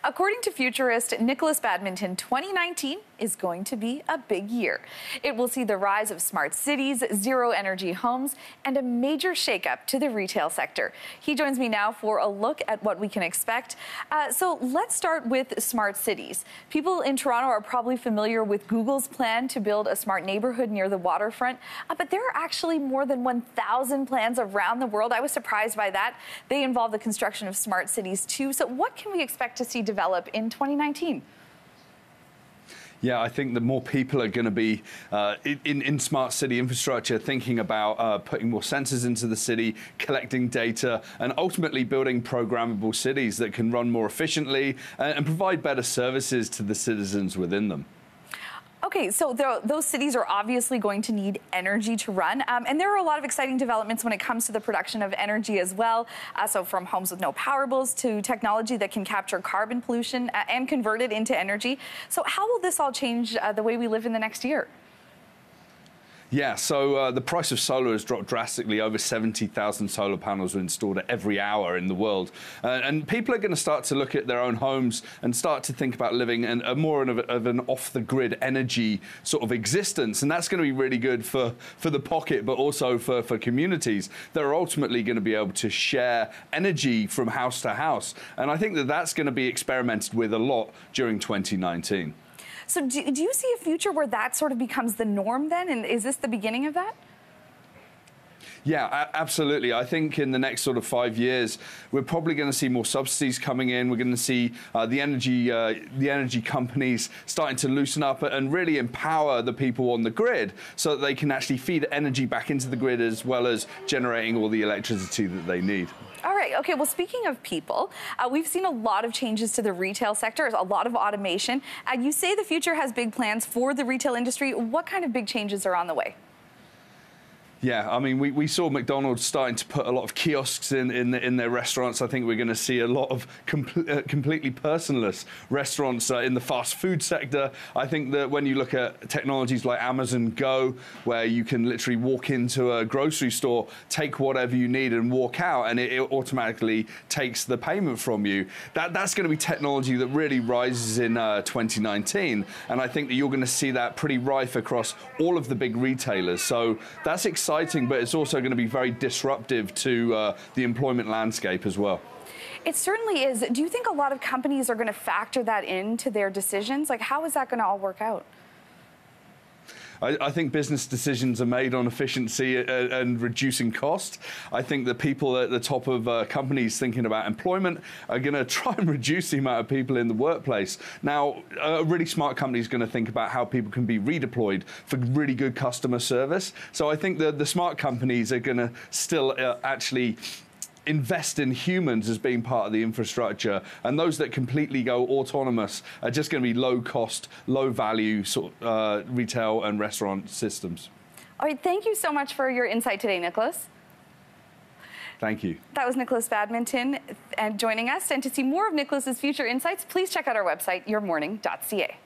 According to futurist Nikolas Badminton, 2019 is going to be a big year. It will see the rise of smart cities, zero-energy homes, and a major shakeup to the retail sector. He joins me now for a look at what we can expect. So let's start with smart cities. People in Toronto are probably familiar with Google's plan to build a smart neighborhood near the waterfront, but there are actually more than 1,000 plans around the world. I was surprised by that. They involve the construction of smart cities too. So what can we expect to see develop in 2019? Yeah, I think that more people are going to be in smart city infrastructure, thinking about putting more sensors into the city, collecting data, and ultimately building programmable cities that can run more efficiently and provide better services to the citizens within them. Okay, so those cities are obviously going to need energy to run, and there are a lot of exciting developments when it comes to the production of energy as well. So from homes with no power bills to technology that can capture carbon pollution and convert it into energy. So how will this all change the way we live in the next year? Yeah, so the price of solar has dropped drastically. Over 70,000 solar panels are installed every hour in the world. And people are going to start to look at their own homes and start to think about living more of an off-the-grid energy sort of existence. And that's going to be really good for the pocket, but also for communities that are ultimately going to be able to share energy from house to house. And I think that that's going to be experimented with a lot during 2019. So do you see a future where that sort of becomes the norm then? And is this the beginning of that? Yeah, absolutely. I think in the next sort of 5 years, we're probably going to see more subsidies coming in. We're going to see the energy companies starting to loosen up and really empower the people on the grid so that they can actually feed energy back into the grid as well as generating all the electricity that they need. All right. Okay. Well, speaking of people, we've seen a lot of changes to the retail sector, a lot of automation. You say the future has big plans for the retail industry. What kind of big changes are on the way? Yeah, I mean, we saw McDonald's starting to put a lot of kiosks in their restaurants. I think we're going to see a lot of completely personless restaurants in the fast food sector. I think that when you look at technologies like Amazon Go, where you can literally walk into a grocery store, take whatever you need and walk out, and it automatically takes the payment from you, that's going to be technology that really rises in 2019. And I think that you're going to see that pretty rife across all of the big retailers. So that's exciting. But it's also going to be very disruptive to the employment landscape as well. It certainly is. Do you think a lot of companies are going to factor that into their decisions? Like, how is that going to all work out? I think business decisions are made on efficiency and reducing cost. I think the people at the top of companies thinking about employment are going to try and reduce the amount of people in the workplace. Now, a really smart company is going to think about how people can be redeployed for really good customer service. So I think the smart companies are going to still actually invest in humans as being part of the infrastructure, and those that completely go autonomous are just going to be low cost, low value sort of, retail and restaurant systems. All right, thank you so much for your insight today, Nikolas. Thank you. That was Nikolas Badminton and joining us. And to see more of Nikolas's future insights, please check out our website, yourmorning.ca.